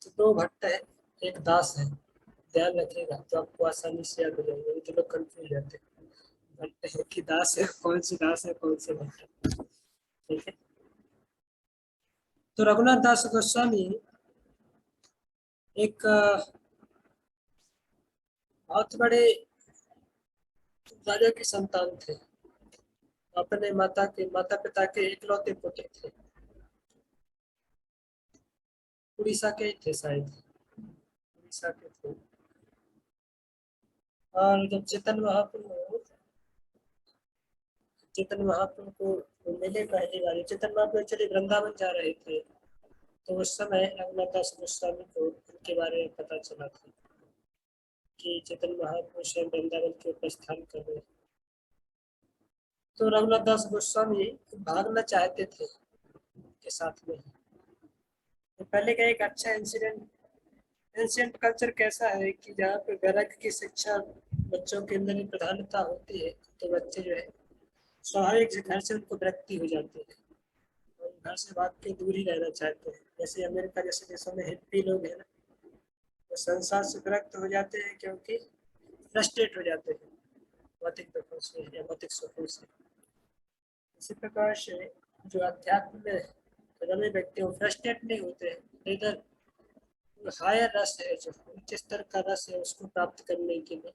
तो 2 भट्ट है, एक दास है। ध्यान रखिएगा तो आपको आसानी से याद हो जाएगा, नहीं तो लोग कंफ्यूज रहते हैं। भट्ट है कि दास है, कौन सी दास है, कौन से भट्ट है। ठीक है। तो रघुनाथ दास गोस्वामी एक बहुत बड़े राजा के संतान थे। अपने माता पिता के इकलौते पुत्र थे। उड़ीसा के थे शायद, उड़ीसा के थे। और जब चेतन महाप्रभु को मिले पहली बार, चेतन महाप्रभु एक्चुअली वृंदावन जा रहे थे, तो उस समय रघुनाथ दास गोस्वामी को उनके बारे में पता चला था कि चेतन महाप्रभु स्वयं वृंदावन के प्रस्थान कर रहे हैं। तो रघुनाथ दास गोस्वामी भागना चाहते थे के साथ में। तो पहले का एक अच्छा एंशियंट कल्चर कैसा है कि जहाँ पे वैराग्य की शिक्षा बच्चों के अंदर में प्रधानता होती है, तो बच्चे जो है स्वाभाविक से घर से उनको विरक्ति हो जाती है और घर से भाग के दूर ही रहना चाहते हैं। जैसे अमेरिका जैसे देशों में हिप्पी लोग हैं ना, वो संसार से विरक्त हो जाते हैं क्योंकि फ्रस्ट्रेट हो जाते हैं भौतिक दुखों से या भौतिक सुखों से। इसी प्रकार से जो अध्यात्म में रमे व्यक्ति वो फ्रस्ट्रेट नहीं होते हैं, इधर हायर रस है, जो उच्च स्तर का रस है उसको प्राप्त करने के लिए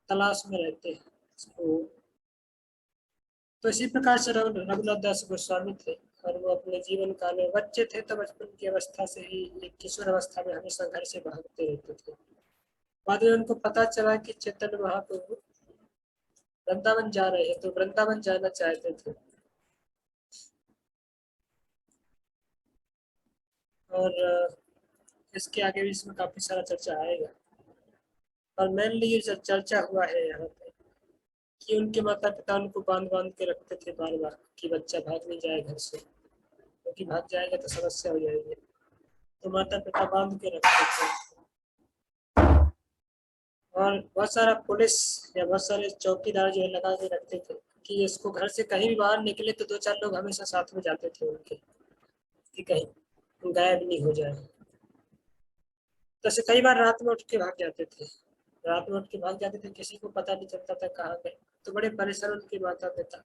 तलाश में रहते हैं उसको। तो इसी प्रकार से रघुनाथ दास गोस्वामी थे। और वो अपने जीवन काल में बच्चे थे तो बचपन की अवस्था से ही एक किशोर अवस्था में हमेशा घर से भागते रहते थे। बाद में उनको पता चला कि चैतन्य महाप्रभु वृंदावन जा रहे हैं, तो वृंदावन जाना चाहते थे। और इसके आगे भी इसमें काफी सारा चर्चा आएगा। और मेनली ये चर्चा हुआ है यहाँ पे कि उनके माता पिता उनको बांध बांध के रखते थे बार बार कि बच्चा भाग नहीं जाए घर से, क्योंकि भाग जाएगा तो समस्या हो जाएगी। तो माता पिता बांध के रखते थे। और बहुत सारा पुलिस या बहुत सारे चौकीदार जो है लगा के रखते थे कि इसको घर से कहीं भी बाहर निकले तो 2-4 लोग हमेशा साथ में जाते थे उनके, कि कहीं गायब नहीं हो जाए। तो ऐसे कई बार रात में उठ के भाग जाते थे, रात में उठ के भाग जाते थे, किसी को पता नहीं चलता था कहाँ गए। तो बड़े परेशान उनके माता पिता।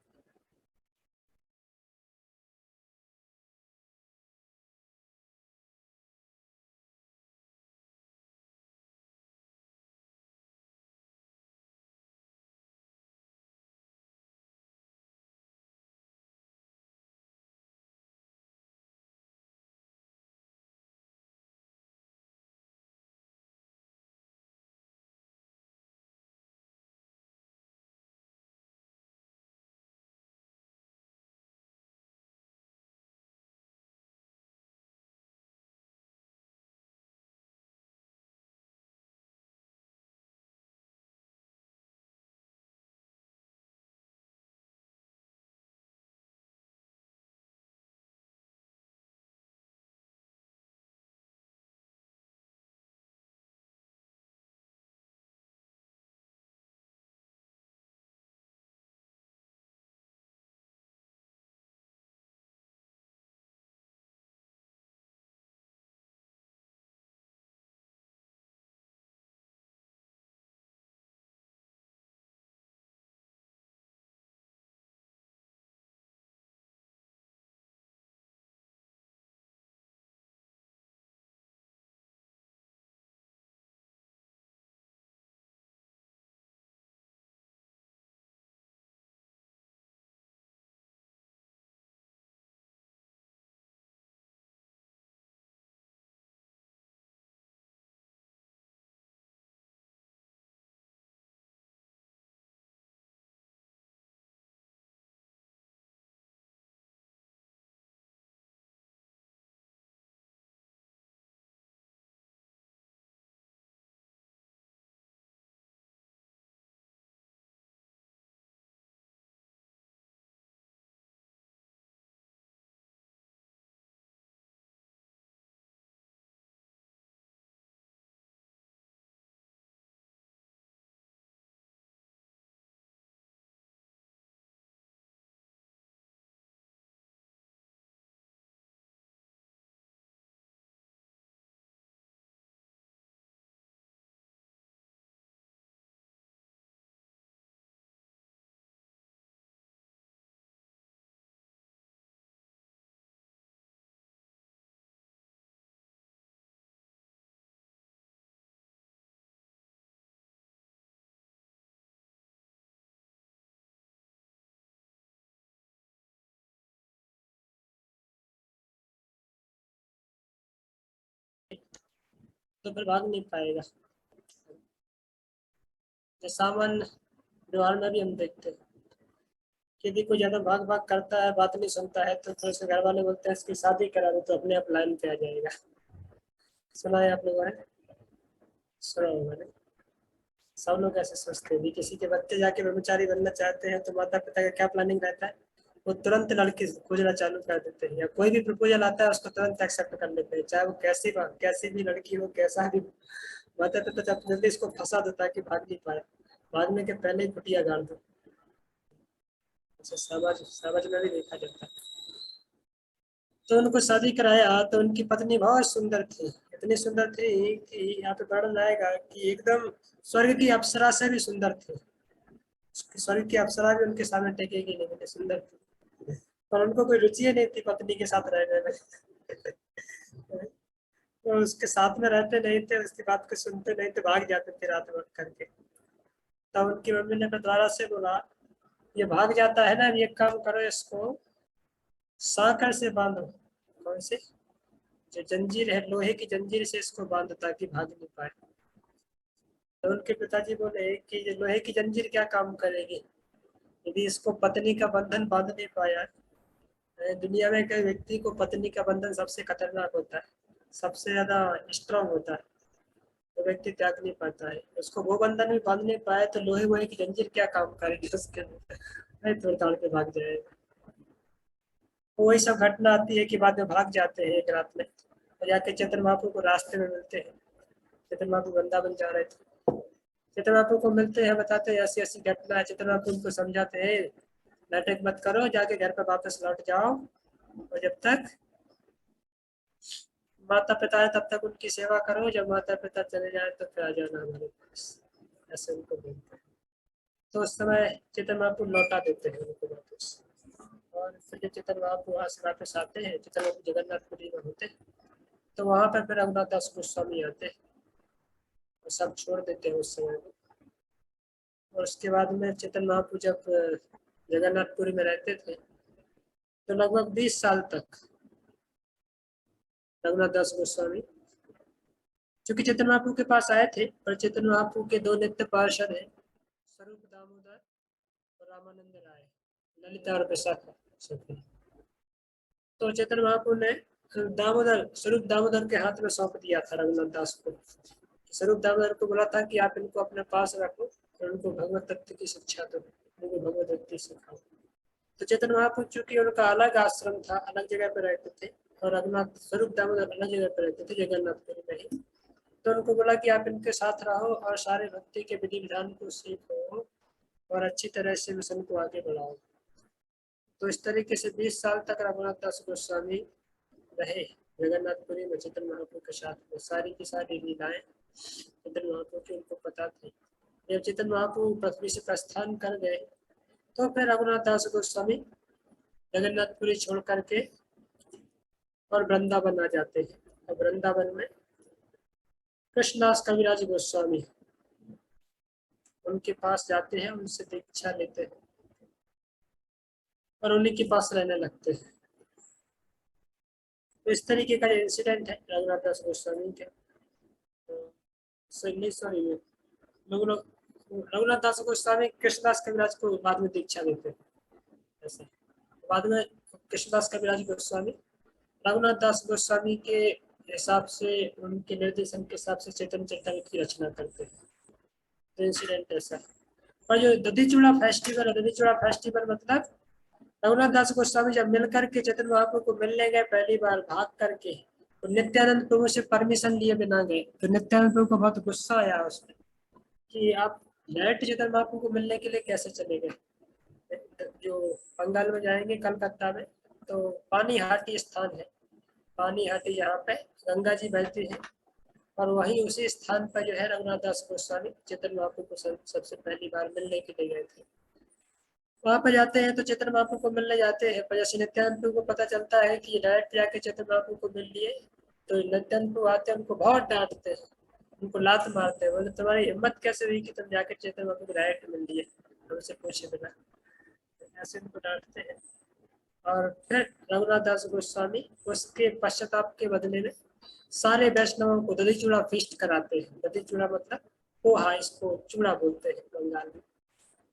तो फिर भाग नहीं पाएगा। जो सामान्य व्यवहार में भी हम देखते हैं कि यदि कोई ज्यादा भाग भाग करता है, बात नहीं सुनता है, तो फिर उसके घर वाले बोलते हैं इसकी शादी करा दो तो अपने आप लाइन पे आ जाएगा। सुना है आप लोगों ने? सुना होगा ना? सब लोग ऐसे सोचते हैं भी। किसी के बच्चे जाके ब्रह्मचारी बनना चाहते हैं तो माता पिता का क्या प्लानिंग रहता है, वो तुरंत लड़की खोजना चालू कर देते हैं, या कोई भी प्रपोजल आता है उसको तुरंत एक्सेप्ट कर लेते हैं, चाहे वो कैसी भी लड़की हो, कैसा भी। माता पिता जब जल्दी इसको फंसा देता है कि भाग नहीं पाए, भागने के पहले ही कुटिया गाड़ दो। ऐसे समाज समाज में भी देखा जाता है। तो उनको शादी कराया तो उनकी पत्नी बहुत सुंदर थी, इतनी सुंदर थी कि यहाँ पे वर्णन आएगा कि एकदम स्वर्ग की अप्सरा से भी सुंदर थी। स्वर्ग की अप्सरा भी उनके सामने टेकेगी नहीं, इतनी सुंदर थी। पर उनको कोई रुचि नहीं थी पत्नी के साथ रहने में। तो उसके साथ में रहते नहीं थे, उसकी बात को सुनते नहीं थे, भाग जाते थे रात भर करके। तब उनकी मम्मी ने फिर दोबारा से बोला, ये भाग जाता है ना, ये काम करो, इसको साकर से बांधो। कौन से? जो जंजीर है, लोहे की जंजीर से इसको बांधो ताकि भाग नहीं पाए। तो उनके पिताजी बोले कि ये लोहे की जंजीर क्या काम करेगी यदि इसको पत्नी का बंधन बांध नहीं पाया। दुनिया में कई व्यक्ति को पत्नी का बंधन सबसे खतरनाक होता है, सबसे ज्यादा स्ट्रांग होता है, तो व्यक्ति त्याग नहीं पाता है उसको। वो बंधन भी बांध नहीं पाए तो लोहे वोहे की जंजीर क्या काम करेगी उसके अंदर, नहीं तोड़ ताड़ के भाग जाएगा। तो वही सब घटना आती है कि बाद में भाग जाते हैं एक रात में, और जाके चैतन्य महाप्रभु को रास्ते में मिलते हैं। चैतन्य महाप्रभु वृंदावन जा रहे थे, चैतन्य महाप्रभु को मिलते हैं, बताते हैं ऐसी ऐसी घटना है। चैतन्य महाप्रभु उनको समझाते हैं नाटक मत करो, जाके घर पर वापस लौट जाओ, और जब तक माता पिता है तब तक उनकी सेवा करो, जब माता पिता चले जाए तो फिर आ जाना हमारे पास। ऐसे उनको बोलते हैं। तो उस समय चैतन्य महाप्रभु लौटा देते हैं उनको वापस। और फिर जब चैतन्य महाप्रभु वहाँ से वापस आते हैं, चैतन्य महाप्रभु जगन्नाथपुरी में होते हैं, तो वहाँ पर फिर रघुनाथ दास गोस्वामी आते हैं और सब छोड़ देते हैं उस समय में। और उसके बाद में चैतन्य महाप्रभु जब जगन्नाथपुरी में रहते थे तो लगभग 20 साल तक रघुनाथ दास गोस्वामी, क्योंकि चैतन्य महाप्रभु के पास आए थे, पर चैतन्य महाप्रभु के दो नित्य पार्षद हैं, स्वरूप दामोदर और रामानंद राय, ललिता और विशाखा सखी। तो चैतन्य महाप्रभु ने स्वरूप दामोदर के हाथ में सौंप दिया था रघुनाथ दास को। स्वरूप दामोदर को बोला था कि आप इनको अपने पास रखो और उनको भगवत तत्व की शिक्षा दो, उनको भगवत भक्ति सिखाओ। तो चैतन्य महाप्रभु चूंकि उनका अलग आश्रम था, अलग जगह पर रहते थे, और रघुनाथ स्वरूप दामोदर अलग जगह पर रहते थे जगन्नाथपुरी में ही, तो उनको बोला कि आप इनके साथ रहो और सारे भक्ति के विधि विधान को सीखो और अच्छी तरह से मिशन को आगे बढ़ाओ। तो इस तरीके से 20 साल तक रघुनाथ दास गोस्वामी रहे जगन्नाथपुरी में चैतन्य महाप्रभु के साथ में। सारी की सारी लीलाएं चैतन्य महाप्रभु की उनको पता थी। जब चैतन्य महाप्रभु पृथ्वी से प्रस्थान कर गए तो फिर रघुनाथ दास गोस्वामी जगन्नाथपुरी छोड़ करके और वृंदावन आ जाते हैं। और वृंदावन में कृष्णदास कविराज गोस्वामी उनके पास जाते हैं, उनसे दीक्षा लेते हैं और उन्हीं के पास रहने लगते हैं। तो इस तरीके का इंसिडेंट है रघुनाथ दास गोस्वामी के। सॉरी रघुनाथ दास गोस्वामी कृष्णदास कविराज को बाद में दीक्षा देते हैं। ऐसे बाद में कृष्णदास कविराज गोस्वामी रघुनाथ दास गोस्वामी के हिसाब से, उनके निर्देशन के हिसाब से चैतन्य चरितामृत की रचना करते हैं। तो इंसिडेंट ऐसा है। और जो दधीचूड़ा फेस्टिवल है, दधीचूड़ा फेस्टिवल मतलब रघुनाथ दास गोस्वामी जब मिलकर के चैतन्य महाप्रभु को मिलने गए पहली बार भाग करके, तो नित्यानंद प्रभु से परमिशन लिए बिना गए। तो नित्यानंद प्रभु को बहुत गुस्सा आया उसमें कि आप डायरेक्ट चैतन्य महाप्रभु को मिलने के लिए कैसे चले गए। जो बंगाल में जाएंगे कलकत्ता में, तो पानी हाटी स्थान है, पानी हाटी जहाँ पे गंगा जी बहती है, और वहीं उसी स्थान पर जो है रघुनाथ दास गोस्वामी चैतन्य महाप्रभु को सबसे पहली बार मिलने के लिए गए थे। वहां पर जाते हैं तो चैतन्य महाप्रभु को मिलने जाते हैं, पर जैसे नित्यानंद प्रभु को पता चलता है कि डायरेक्ट जाके चैतन्य महाप्रभु को मिल लिए, तो नित्यानंद प्रभु आते हैं, उनको बहुत डांटते हैं, उनको लात मारते हैं, बोले तुम्हारी हिम्मत कैसे हुई कि तुम जाके चैतन्य महाप्रभु को डायरेक्ट मिल लिए हमसे पूछे बिना। ऐसे उनको डांटते हैं। और फिर रघुनाथ दास गोस्वामी उसके पश्चाताप के बदले में सारे वैष्णवों को दही चूड़ा फीस्ट कराते हैं। दही चूड़ा मतलब पोहा, इसको चूड़ा बोलते हैं बंगाल में।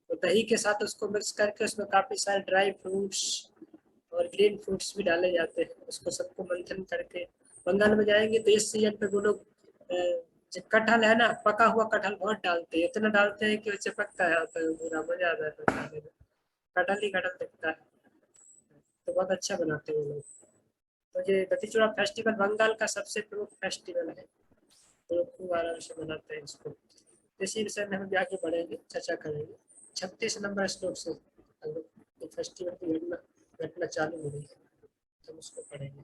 तो दही के साथ उसको मिक्स करके उसमें काफी सारे ड्राई फ्रूट्स और ग्रीन फ्रूट्स भी डाले जाते हैं। उसको सबको मंथन करके बंगाल में जाएंगे तो इस सीजन पे वो लोग जो कटहल है ना, पका हुआ कटहल बहुत डालते हैं, इतना डालते हैं कि वो चिपकता है तो पूरा मजा आता है खाने में। कटहल ही कटहल दिखता है, तो बहुत अच्छा बनाते हैं वो लोग। तो ये दही चूड़ा फेस्टिवल बंगाल का सबसे प्रमुख फेस्टिवल है, तो लोग खूब आराम से मनाते हैं इसको। इसी विषय में हम भी आगे बढ़ेंगे, चर्चा करेंगे। 36 नंबर श्लोक से हम लोग फेस्टिवल की घटना घटना चालू हो रही है, तो उसको पढ़ेंगे।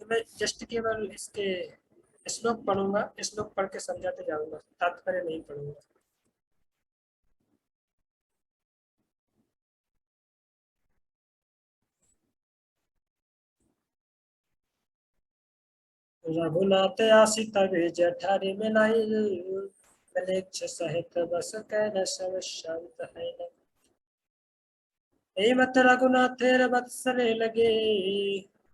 तो मैं जस्ट केवल इसके श्लोक पढ़ूंगा, श्लोक पढ़ के समझाते जाऊंगा, तात्पर्य नहीं पढ़ूंगा। रघुनाथ आसी तबे जठारी में लाई, मलेच्छ सहित बस कैल सब शांत है। हे मत रघुनाथेर वत्सरे लगे,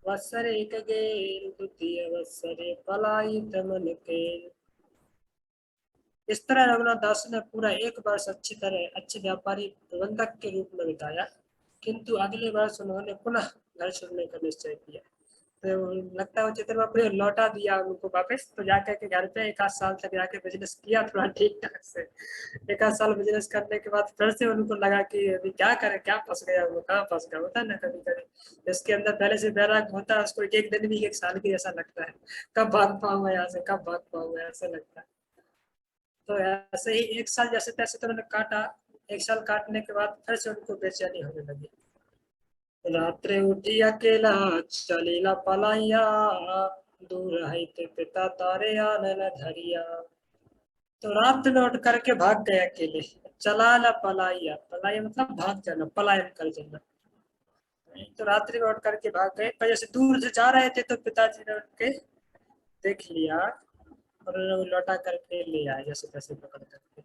वत्सरे कगे द्वितीय वत्सरे पलायित मन के। इस तरह रघुनाथ दास ने पूरा एक वर्ष अच्छी तरह अच्छे व्यापारी प्रबंधक के रूप में बिताया, किंतु अगले वर्ष उन्होंने पुनः घर छोड़ने का निश्चय किया। तो लगता है वो चित्र बाबू ने लौटा दिया उनको वापस, तो जाकर के घर पे 1 आध साल तक जाके बिजनेस किया थोड़ा ठीक ठाक से। 1 आध साल बिजनेस करने के बाद फिर से उनको लगा कि अभी क्या करें, क्या फंस गया, वो कहाँ फंस गया, होता है ना कभी कभी इसके अंदर पहले से बैराग होता है, उसको एक दिन भी 1 साल की ऐसा लगता है, कब भाग पाऊंगा यहाँ से, कब भाग पाऊंगा ऐसा लगता है। तो ऐसे ही 1 साल जैसे तैसे तो उन्होंने काटा। 1 साल काटने के बाद फिर से उनको बेचैनी होने लगी। रात्रि उठी अकेला चलीला पलाइया, दूर है ते पिता तारे आनन धरिया। तो रात में उठ करके भाग गए अकेले। चला ला पलाइया, पलाइया मतलब भाग जाना, पलायन कर जाना। तो रात्रि में उठ करके भाग गए, पर जैसे दूर से जा रहे थे तो पिताजी ने उनके देख लिया और लौटा करके ले आए जैसे तैसे पकड़ करके।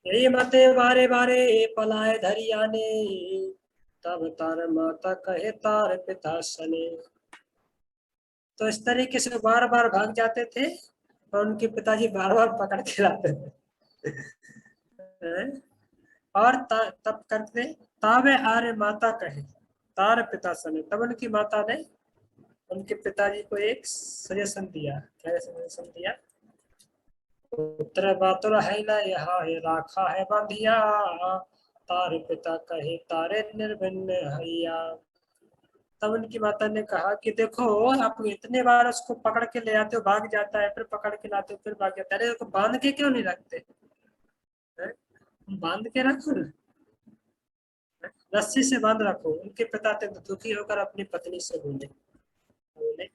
यही मते बारे बारे पलाए धरिया ने, तब तार माता कहे तार पिता सने। तो इस तरीके से बार बार भाग जाते थे और उनके पिताजी बार बार पकड़ के लाते थे। और तब करते तावे आर्य माता कहे तार पिता सने, तब उनकी माता ने उनके पिताजी को एक सजेशन दिया। क्या सजेशन दिया? पुत्र बातुर है ना यहाँ है राखा है बांधिया, तारे पिता कहे तारे निर्भिन्न हैया। तब उनकी माता ने कहा कि देखो, आप इतने बार उसको पकड़ के ले आते हो, भाग जाता है, फिर पकड़ के लाते हो, फिर भाग जाता है, अरे उसको बांध के क्यों नहीं रखते? हैं? बांध के रखो ना, रस्सी से बांध रखो। उनके पिता अत्यंत दुखी होकर अपनी पत्नी से बोले, बोले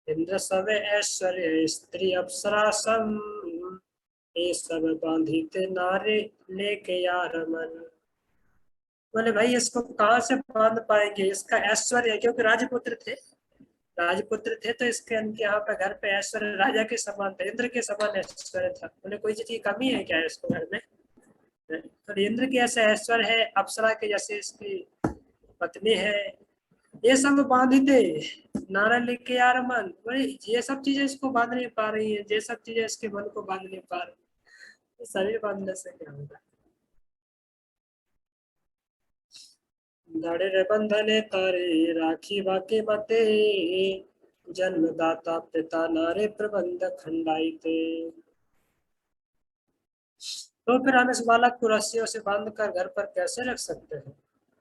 इंद्र सब ऐश्वर्य स्त्री अप्सरा सम, ये सब बांधिते नारे लेके यार मन। बोले भाई इसको कहाँ से बांध पाएंगे, इसका ऐश्वर्य है, क्योंकि राजपुत्र थे, राजपुत्र थे तो इसके इनके यहाँ पे घर पे ऐश्वर्य राजा के समान था, इंद्र के समान ऐश्वर्य था। बोले कोई चीज की कमी है क्या इसको घर में? तो इंद्र की ऐसे ऐश्वर्य है, अप्सरा के जैसे इसकी पत्नी है, ये सब बांध दे नारा लेके यार मन। बोले ये सब चीजें इसको बांध नहीं पा रही है, ये सब चीजें इसके मन को बांध नहीं पा रही, शरीर बांधने से क्या होगा? दाड़े रे बंधने तारे राखी बाके मते, जन्मदाता पिता नारे प्रबंध खंडाई थे। तो फिर हम इस बालक को रस्सियों से बांधकर घर पर कैसे रख सकते हैं?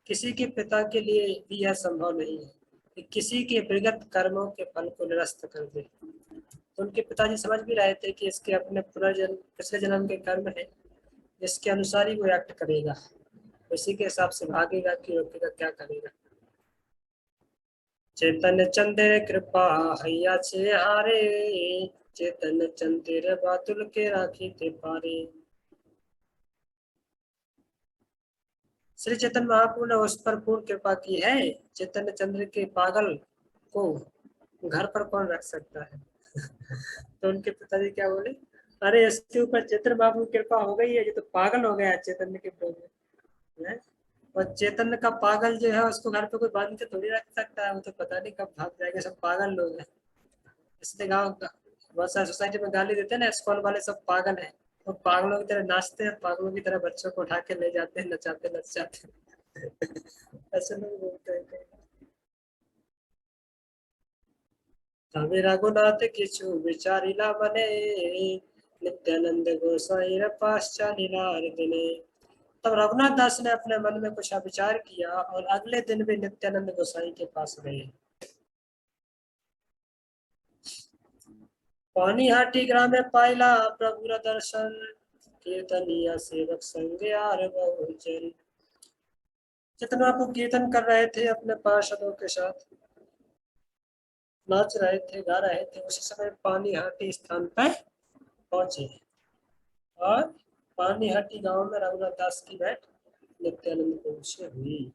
किसी के पिता के लिए भी यह संभव नहीं है कि किसी के विगत कर्मों के फल को निरस्त कर दे। तो उनके पिताजी समझ भी रहे थे कि इसके अपने पुनर्जन्म पिछले जन्म के कर्म है, जिसके अनुसार ही वो एक्ट करेगा, उसी के हिसाब से भागेगा कि रोकेगा क्या करेगा। चेतन चंदेर कृपा हैया छे हारे, चेतन चंदेर बातुल के राखी थे पारे। श्री चैतन्य महाप्रभु ने उस पर पूर्ण कृपा की है। चैतन्य चंद्र के पागल को घर पर कौन रख सकता है? तो उनके पिताजी क्या बोले, अरे इसके ऊपर चैतन्य बाबू की कृपा हो गई है, ये तो पागल हो गया चैतन्य के प्रभु है। और चैतन्य का पागल जो है उसको घर पे कोई बांध के थोड़ी रख सकता है, वो तो पता नहीं कब भाग जाएगा, सब पागल लोग हैं। इसलिए गाँव बहुत सारी सोसाइटी में गाली देते हैं ना, स्कूल वाले सब पागल हैं। वो पागलों की तरह नाचते हैं, पागलों की तरह बच्चों को उठा के ले जाते हैं, नचाते नचाते ऐसे लोग बोलते हैं कई। तभी रघुनाथ किछु विचारिला मने, नित्यानंद गोसाई पाश्चालिलार दिने। तब रघुनाथ दास ने अपने मन में कुछ विचार किया और अगले दिन भी नित्यानंद गोसाई के पास गए। पानीहाटी ग्राम में पाइला प्रभु दर्शन, कीर्तनिया सेवक संग यार बहुजन। जितना वो कीर्तन कर रहे थे अपने पार्षदों के साथ, नाच रहे थे, गा रहे थे, उसी समय पानीहाटी स्थान पर पहुंचे। और पानीहाटी गांव में रघुनाथ दास की भेंट नित्यानंद प्रभु से हुई।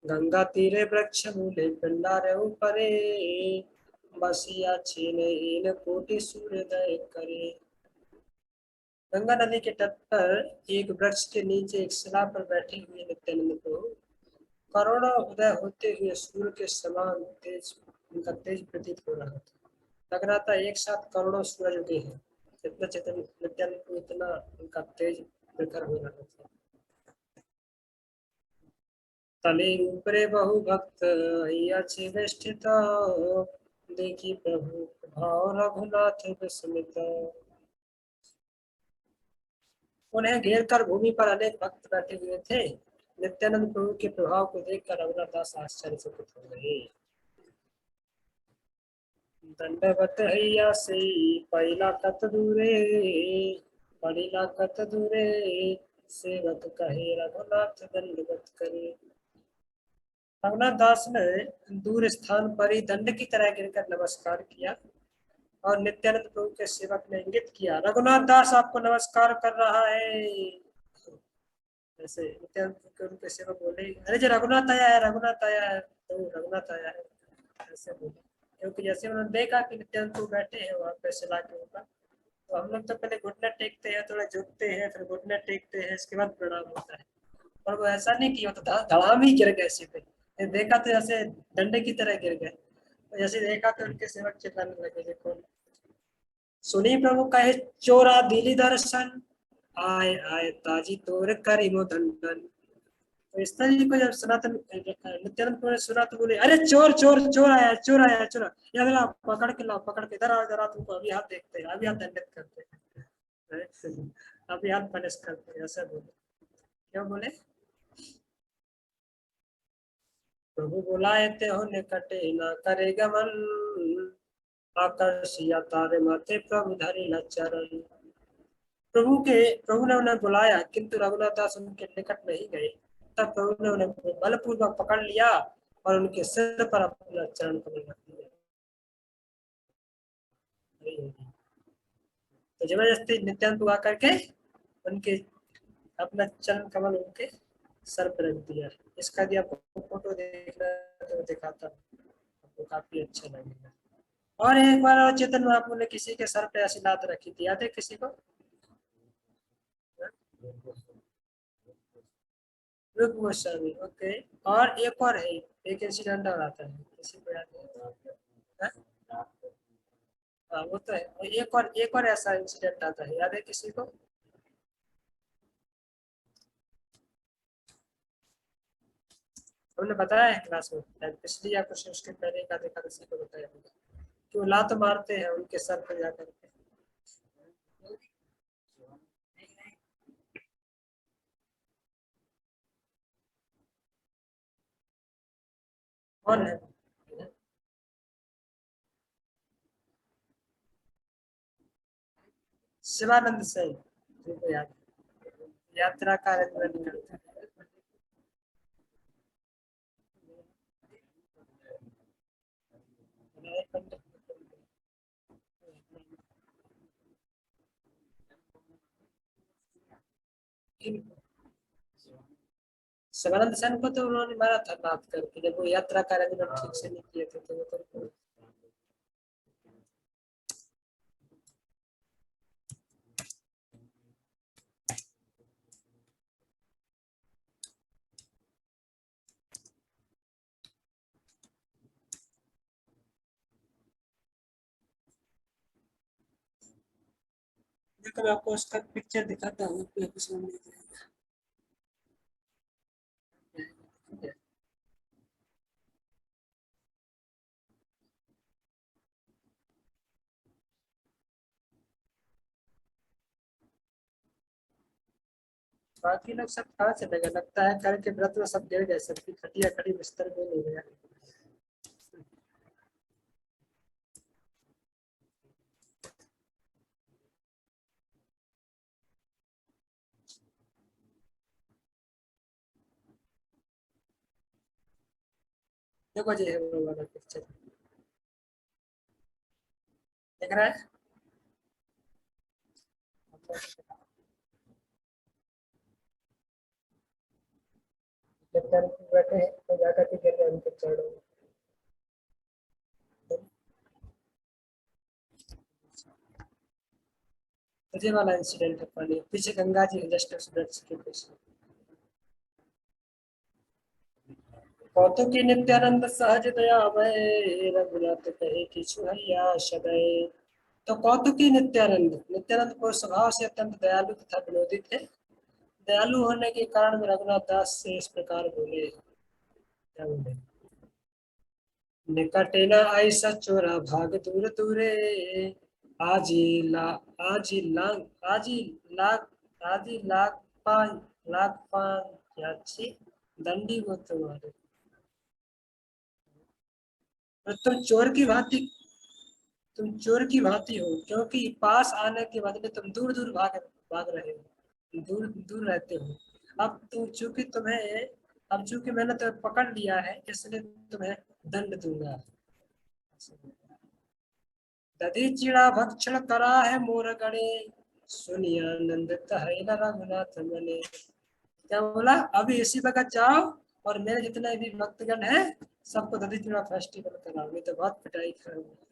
गंगा तीरे वृक्ष मूले पिंडारे परे, बसिया छीन हीन कोटि सूर्योदय करे। गंगा नदी के तट पर एक वृक्ष के नीचे एक शिला पर बैठे हुए नित्यानंद को करोड़ों उदय होते हुए सूर्य के समान तेज, उनका तेज प्रतीत हो रहा था। लग रहा था एक साथ करोड़ों सूरज उगे हैं, इतना चैतन्य नित्यानंद को, इतना उनका तेज प्रखर हो रहा था। तले ऊपरे बहु भक्त अच्छे वेष्टित, देखी प्रभु भाव रघुनाथ विस्मित। उन्हें घेर कर भूमि पर अनेक भक्त बैठे हुए थे। नित्यानंद प्रभु के प्रभाव को देखकर रघुनाथ दास आश्चर्यचकित हो गए। दंडवत हैया से पहिला कत दूरे, पड़िला कत दूरे, सेवक कहे रघुनाथ दंडवत करे। रघुनाथ दास ने दूर स्थान पर ही दंड की तरह गिरकर नमस्कार किया और नित्यानंद प्रभु के सेवक ने इंगित किया, रघुनाथ दास आपको नमस्कार कर रहा है। ऐसे नित्यानंद प्रभु के सेवक बोले, अरे जो रघुनाथ आया है, रघुनाथ आया है, तो रघुनाथ आया है, ऐसे बोले। क्योंकि जैसे उन्होंने देखा कि नित्यानंद प्रभु बैठे हैं वहां पे शिला के ऊपर, तो हम लोग तो पहले घुटने टेकते हैं, थोड़ा झुकते हैं, फिर घुटने टेकते हैं, इसके बाद प्रणाम होता है। और वो ऐसा नहीं किया, तो धड़ाम ही गिर गए सीधे। देखा तो जैसे डंडे की तरह गिर गए। तो जैसे देखा तो उनके सेवक चिल्लाने लगे, देखो सुनी प्रभु कहे चोरा दिली दर्शन, आए आए ताजी तोर करिमो दंडन। तो इस तरह को जब सनातन नित्यानंद प्रभु ने सुना तो बोले, अरे चोर चोर चोर आया, चोर आया, चोर याद ला, पकड़ के लाओ, पकड़ के इधर आओ, इधर आओ, तुमको अभी हाथ देखते हैं, अभी हाथ दंडित करते हैं, अभी हाथ पनिश करते हैं, ऐसा बोले। क्यों बोले? प्रभु बुलाए ते हो निकटे ना करे गमन, आकर्षिया तारे माथे प्रभु धरि न चरण। प्रभु ने उन्हें बुलाया, किंतु रघुनाथ दास उनके निकट नहीं गए। तब प्रभु ने उन्हें बलपूर्वक पकड़ लिया और उनके सिर पर अपना चरण कमल रख दिया। तो जबरदस्ती नित्यानंद को आकर के उनके अपना चरण कमल उनके सर पर रख दिया। इसका यदि आपको फोटो देखना है तो दिखाता हूँ, आपको काफी अच्छा लगेगा। और एक बार और चेतन महाप्रभु ने किसी के सर पे ऐसी लात रखी थी, याद है किसी को? रूप गोस्वामी, ओके। और एक और है, एक इंसिडेंट और आता है, किसी को याद है? हाँ वो तो है, और एक और ऐसा इंसिडेंट आता है, याद है किसी को? हमने बताया है क्लास में, पिछली या कुछ उसके पहले का देखा, किसी को बताया होगा कि वो लात मारते हैं उनके सर पे जाकर के। कौन है? शिवानंद से तुमको याद है? यात्रा का अरेंजमेंट करते हैं। शिवानंद सेन को तो उन्होंने मारा था बात करके, जब वो यात्रा का अरेंजमेंट ठीक से नहीं किए थे, तो वो तो देखो मैं आपको उसका पिक्चर दिखाता हूँ, आपको समझ में आएगा। बाकी लोग सब कहाँ चले गए, लगता है कल के व्रत में सब गिर गए, सबकी खटिया खड़ी बिस्तर में नहीं गया। देखो जी है वो वाला पिक्चर, देख रहा है। जब तक बैठे हैं तो जाकर के गिर रहे हैं उनके चरणों में। मुझे वाला इंसिडेंट है, पानी पीछे गंगा जी है जस्ट उस वृक्ष के पीछे। कौतुकी नित्यानंद सहज दया भय, रघुनाथ कहे किछु हैया सदय। तो कौतुकी नित्यानंद, नित्यानंद को स्वभाव से अत्यंत दयालु तथा विनोदी थे। दयालु होने के कारण में रघुनाथ दास से इस प्रकार बोले, क्या बोले, निकट न ऐसा चोरा भाग दूर दूरे, आजी ला आजी लाग आजी लाग आजी लाग पान याची दंडी वो तुम्हारे। और तुम चोर की भांति हो, क्योंकि पास आने के बदले तुम दूर दूर भाग रहे हो, दूर दूर रहते हो। अब तुम चूंकि तुम्हें अब चूंकि मैंने तुम्हें पकड़ लिया है, इसलिए तुम्हें दंड दूंगा। दधि चिड़ा भक्षण करा है मोर गणे, सुनिया नंद है न रघुनाथ मने। क्या बोला, अभी इसी वक्त जाओ और मेरे जितने भी भक्तगण हैं सबको दधि चिड़ा फेस्टिवल कराओ, नहीं तो बहुत पिटाई करूंगा।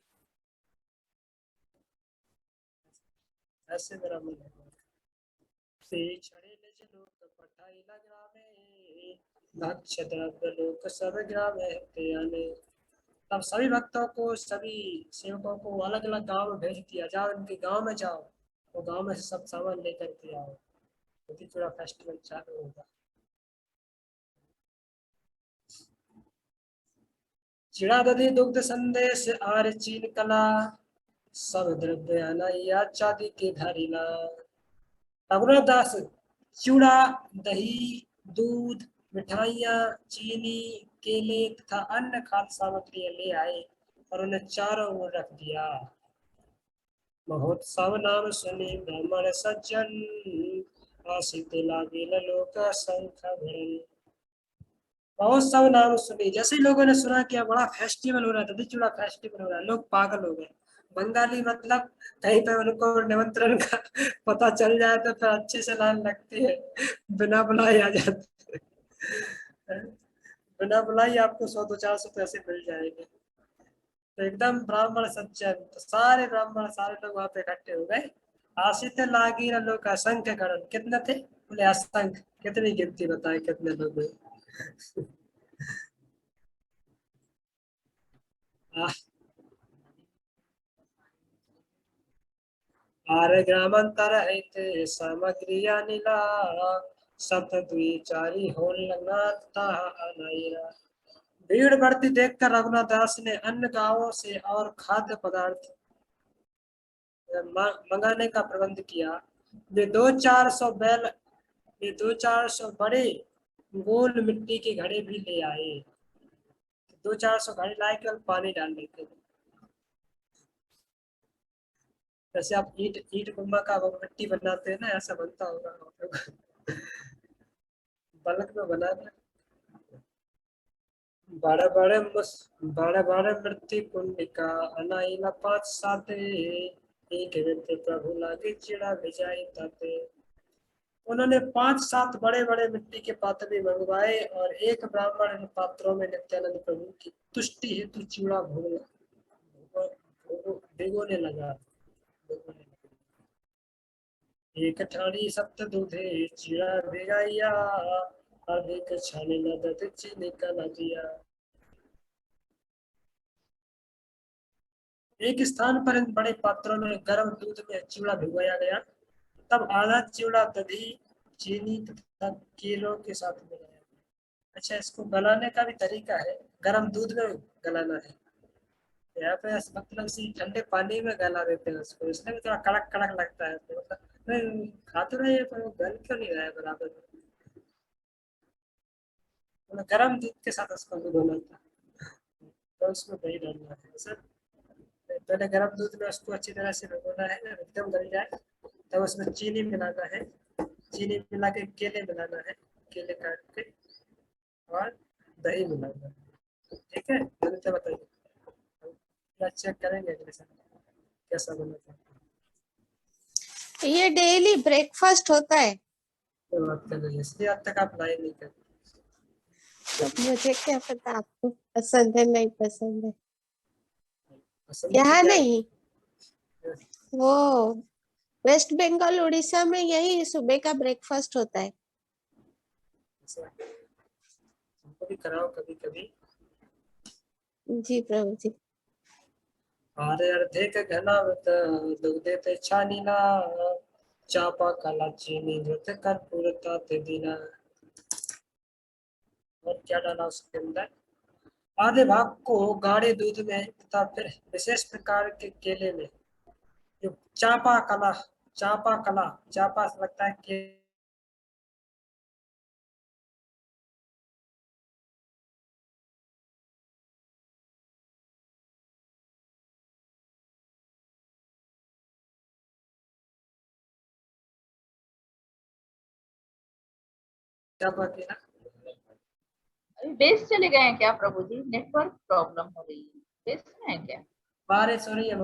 ऐसे मेरा मन है। से छड़े निज लोक पठाई ग्रामे, भक्ष द्रव्य लोक सब ग्रामे ते आने। तब सभी भक्तों को, सभी सेवकों को अलग अलग गांव में भेज दिया, जाओ इनके गांव में जाओ, वो गांव में से सब सामान लेकर के आओ, बहुत थोड़ा फेस्टिवल चालू होगा। चिड़ा दधि दुग्ध संदेश आर चीन कला, सब द्रव्य अनैया चादी के धारिला। रघुनाथ दास चूड़ा, दही, दूध, मिठाइयाँ, चीनी, केले तथा अन्य खाद्य सामग्री ले आए और उन्हें चारों ओर रख दिया। महोत्सव नाम सुनी ब्राह्मण सज्जन, आसित लागे लोक संख भरन। महोत्सव नाम सुनी, जैसे ही लोगों ने सुना कि बड़ा फेस्टिवल हो रहा था, चूड़ा फेस्टिवल हो रहा है, लोग पागल हो गए। बंगाली मतलब कहीं पे उनको निमंत्रण का पता चल जाए तो फिर अच्छे से लाइन लगती है, बिना बुलाए आ जाते हैं। बिना बुलाए आपको 100 2 400 पैसे मिल जाएंगे। तो एकदम ब्राह्मण सज्जन, तो सारे ब्राह्मण सारे लोग वहां पे इकट्ठे हो गए। आशित लागी लोग असंख्य गण, कितने थे बोले, असंख्य। कितनी गिनती बताए कितने लोग हुए। आरे ग्रामांतर है सामग्री अनिला, सत दुई चारी हो लगता अनाइरा। भीड़ बढ़ती देखकर रघुनाथ दास ने अन्य गांवों से और खाद्य पदार्थ मंगाने का प्रबंध किया। वे दो चार सौ बैल वे 2 400 बड़े गोल मिट्टी के घड़े भी ले आए। 2 400 घड़े लाए, केवल पानी डाल देते थे। जैसे आप ईट ईट गुम्बा का वो मिट्टी बनाते हैं ना, ऐसा बनता होगा। बल्क में बना दे। बड़े बड़े मृत्यु कुंडिका, अनाइला 5 7, एक व्यक्ति प्रभु लागे चिड़ा भिजाई ताते। उन्होंने 5 7 बड़े बड़े मिट्टी के पात्र भी मंगवाए और एक ब्राह्मण इन पात्रों में नित्यानंद प्रभु की तुष्टि हेतु चिड़ा भिगोने लगा। एक ठाणी सप्त दूधे चिड़ा भिगाइया, अधिक छाने न दध चीनी का न दिया। एक स्थान पर इन बड़े पात्रों में गर्म दूध में चिवड़ा भिगोया गया। तब आधा चिवड़ा दही चीनी तथा केलों के साथ मिलाया। अच्छा, इसको गलाने का भी तरीका है, गर्म दूध में गलाना है। यहाँ पे मतलब इसी ठंडे पानी में गला देते हैं उसको, इसलिए भी थोड़ा कड़क कड़क लगता है, तो मतलब नहीं खा तो रही है पर वो गल क्यों नहीं रहा है बराबर में। मतलब गर्म दूध के साथ उसको भिगोना था, तो उसमें दही डालना है सर। पहले गर्म दूध में उसको अच्छी तरह से भिगोना है, एकदम गल जाए तब उसमें चीनी मिलाना है। चीनी मिला के केले मिलाना है, केले काट के, और दही मिलाना है। ठीक है, जल्दी से बताइए, हम चेक करेंगे अगले साल कैसा बना था। ये डेली ब्रेकफास्ट होता है। तो बात कर रही है, इसलिए अब तक आप लाइव नहीं कर। तो मुझे क्या पता आपको पसंद है नहीं पसंद है। पसंद तो यहाँ क्या नहीं, वो वेस्ट बंगाल उड़ीसा में यही सुबह का ब्रेकफास्ट होता है। है, हमको भी कराओ कभी कभी। जी प्रभु जी। आरे अर्धेक घनावत दुग्धे ते छानीना चापा काला चीनी धृत कर्पूरता ते दीना। और क्या डाला उसके अंदर, आधे भाग को गाढ़े दूध में तथा फिर विशेष प्रकार के केले में, जो चापा कला, चापा कला, चापा से लगता है कि चापा के ना। अभी बेस चले गए हैं क्या प्रभु जी? नेटवर्क प्रॉब्लम हो रही है, बेस में है क्या? बारिश हो रही है।